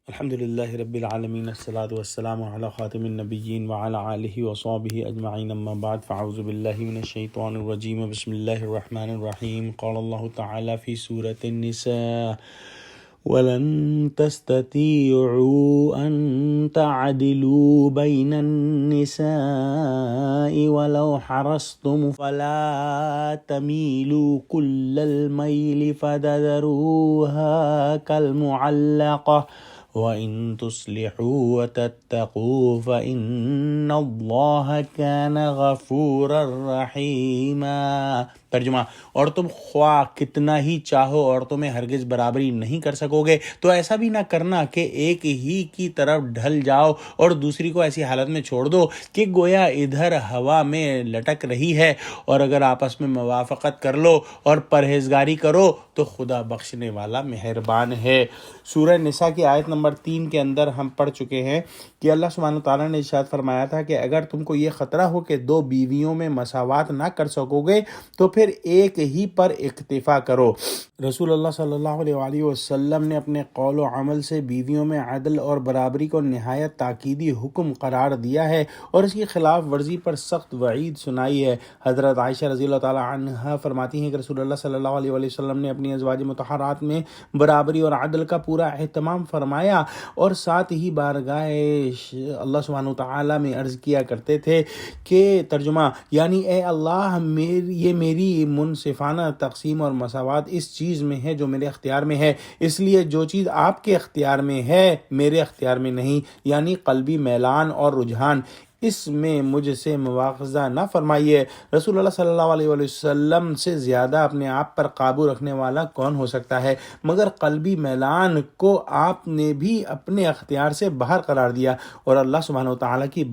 الحمد للہ رب العالمین الصلاۃ والسلام علی خاتم النبیین وعلی آلہ وصحبہ اجمعین اما بعد فاعوذ باللہ من الشیطان الرجیم بسم اللہ الرحمن الرحیم قال اللہ تعالی فی سورۃ النساء وَلَن تَسْتَطِيعُوا أَن تَعْدِلُوا بَيْنَ النِّسَاءِ وَلَوْ حَرَصْتُمْ فَلَا تَمِيلُوا كُلَّ الْمَيْلِ فَتَذَرُوهَا كَالْمُعَلَّقَةِ وَإِن تُصْلِحُوا وَتَتَّقُوا فَإِنَّ اللَّهَ كَانَ غَفُورًا رَحِيمًا۔ ترجمہ: اور تم خواہ کتنا ہی چاہو عورتوں میں ہرگز برابری نہیں کر سکو گے، تو ایسا بھی نہ کرنا کہ ایک ہی کی طرف ڈھل جاؤ اور دوسری کو ایسی حالت میں چھوڑ دو کہ گویا ادھر ہوا میں لٹک رہی ہے۔ اور اگر آپس میں موافقت کر لو اور پرہیزگاری کرو تو خدا بخشنے والا مہربان ہے۔ سورہ نساء کی آیت نمبر 3 کے اندر ہم پڑھ چکے ہیں کہ اللہ سبحانہ تعالیٰ نے ارشاد فرمایا تھا کہ اگر تم کو یہ خطرہ ہو کہ دو بیویوں میں مساوات نہ کر سکو گے تو پھر ایک ہی پر اکتفا کرو۔ رسول اللہ صلی اللہ علیہ وآلہ وسلم نے اپنے قول و عمل سے بیویوں میں عدل اور برابری کو نہایت تاکیدی حکم قرار دیا ہے اور اس کی خلاف ورزی پر سخت وعید سنائی ہے۔ حضرت عائشہ رضی اللہ تعالی عنہا فرماتی ہیں کہ رسول اللہ صلی اللہ علیہ وآلہ وسلم نے اپنی ازواج مطہرات میں برابری اور عدل کا پورا اہتمام فرمایا اور ساتھ ہی بارگاہ اللہ سبحانہ تعالیٰ میں عرض کیا کرتے تھے کہ ترجمہ یعنی اے اللہ یہ میری منصفانہ تقسیم اور مساوات اس چیز میں ہے جو میرے اختیار میں ہے، اس لیے جو چیز آپ کے اختیار میں ہے میرے اختیار میں نہیں، یعنی قلبی میلان اور رجحان، اس میں مجھ سے مواخذہ نہ فرمائیے۔ رسول اللہ صلی اللہ علیہ وسلم سے زیادہ اپنے آپ پر قابو رکھنے والا کون ہو سکتا ہے، مگر قلبی میلان کو آپ نے بھی اپنے اختیار سے باہر قرار دیا اور اللہ سبحانہ وتعالیٰ کی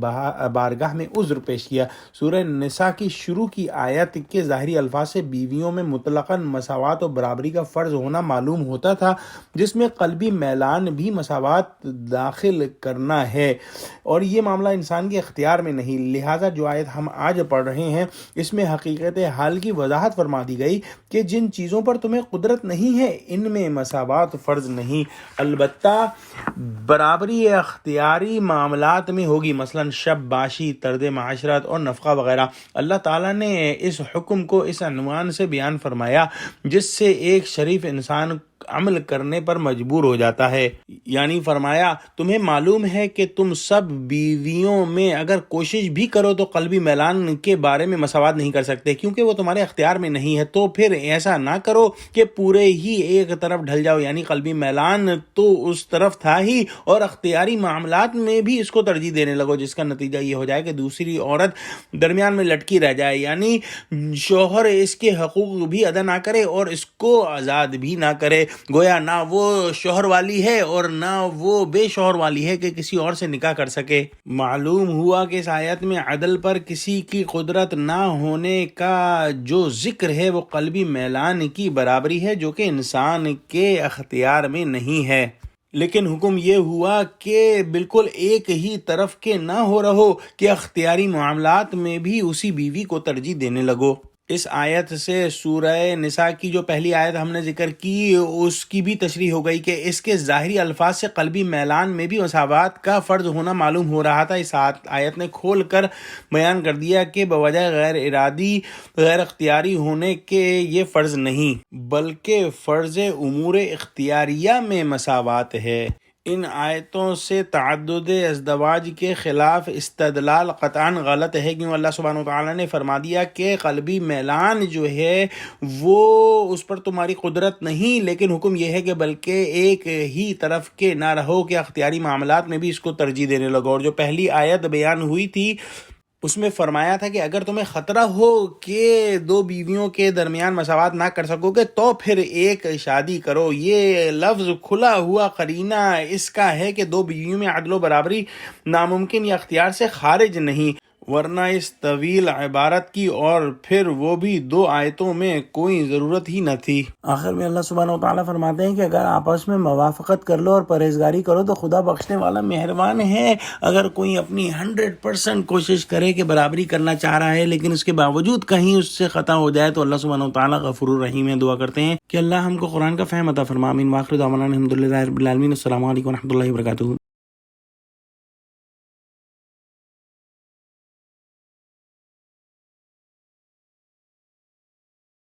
بارگاہ میں عذر پیش کیا۔ سورہ نساء کی شروع کی آیت کے ظاہری الفاظ سے بیویوں میں مطلقاً مساوات و برابری کا فرض ہونا معلوم ہوتا تھا، جس میں قلبی میلان بھی مساوات داخل کرنا ہے، اور یہ معاملہ انسان کے اختیار میں نہیں۔ لہٰذا جو آیت ہم آج پڑھ رہے ہیں اس میں حقیقت حال کی وضاحت فرما دی گئی کہ جن چیزوں پر تمہیں قدرت نہیں ہے ان میں مساوات فرض نہیں، البتہ برابری اختیاری معاملات میں ہوگی، مثلا شب باشی، طرز معاشرت اور نفقہ وغیرہ۔ اللہ تعالیٰ نے اس حکم کو اس عنوان سے بیان فرمایا جس سے ایک شریف انسان عمل کرنے پر مجبور ہو جاتا ہے، یعنی فرمایا تمہیں معلوم ہے کہ تم سب بیویوں میں اگر کوشش بھی کرو تو قلبی میلان کے بارے میں مساوات نہیں کر سکتے کیونکہ وہ تمہارے اختیار میں نہیں ہے، تو پھر ایسا نہ کرو کہ پورے ہی ایک طرف ڈھل جاؤ، یعنی قلبی میلان تو اس طرف تھا ہی اور اختیاری معاملات میں بھی اس کو ترجیح دینے لگو، جس کا نتیجہ یہ ہو جائے کہ دوسری عورت درمیان میں لٹکی رہ جائے، یعنی شوہر اس کے حقوق بھی ادا نہ کرے اور اس کو آزاد بھی نہ کرے، گویا نہ وہ شوہر والی ہے اور نہ وہ بے شوہر والی ہے کہ کسی اور سے نکاح کر سکے۔ معلوم ہوا کہ اس آیت میں عدل پر کسی کی قدرت نہ ہونے کا جو ذکر ہے وہ قلبی میلان کی برابری ہے جو کہ انسان کے اختیار میں نہیں ہے، لیکن حکم یہ ہوا کہ بالکل ایک ہی طرف کے نہ ہو رہو کہ اختیاری معاملات میں بھی اسی بیوی کو ترجیح دینے لگو۔ اس آیت سے سورہ نساء کی جو پہلی آیت ہم نے ذکر کی اس کی بھی تشریح ہو گئی کہ اس کے ظاہری الفاظ سے قلبی میلان میں بھی مساوات کا فرض ہونا معلوم ہو رہا تھا۔ اس آیت نے کھول کر بیان کر دیا کہ بوجہ غیر ارادی غیر اختیاری ہونے کے یہ فرض نہیں بلکہ فرض امور اختیاریہ میں مساوات ہے۔ ان آیتوں سے تعدد ازدواج کے خلاف استدلال قطعاً غلط ہے، کیوں اللہ سبحانہ وتعالیٰ نے فرما دیا کہ قلبی میلان جو ہے وہ اس پر تمہاری قدرت نہیں، لیکن حکم یہ ہے کہ بلکہ ایک ہی طرف کے نہ رہو کہ اختیاری معاملات میں بھی اس کو ترجیح دینے لگو۔ اور جو پہلی آیت بیان ہوئی تھی اس میں فرمایا تھا کہ اگر تمہیں خطرہ ہو کہ دو بیویوں کے درمیان مساوات نہ کر سکو گے تو پھر ایک شادی کرو۔ یہ لفظ کھلا ہوا قرینہ اس کا ہے کہ دو بیویوں میں عدل و برابری ناممکن یا اختیار سے خارج نہیں۔ ورنہ اس طویل عبارت کی اور پھر وہ بھی 2 آیتوں میں کوئی ضرورت ہی نہ تھی۔ آخر میں اللہ سبحانہ و تعالیٰ فرماتے ہیں کہ اگر آپس میں موافقت کر لو اور پرہیزگاری کرو تو خدا بخشنے والا مہربان ہے۔ اگر کوئی اپنی 100% کوشش کرے کہ برابری کرنا چاہ رہا ہے لیکن اس کے باوجود کہیں اس سے خطا ہو جائے تو اللہ سبحانہ و تعالیٰ غفور الرحیم ہے۔ دعا کرتے ہیں کہ اللہ ہم کو قرآن کا فہم عطا فرما۔ آمین۔ وآخر دعوانا الحمدللہ رب العالمین۔ السلام علیکم و رحمۃ اللہ وبرکاتہ۔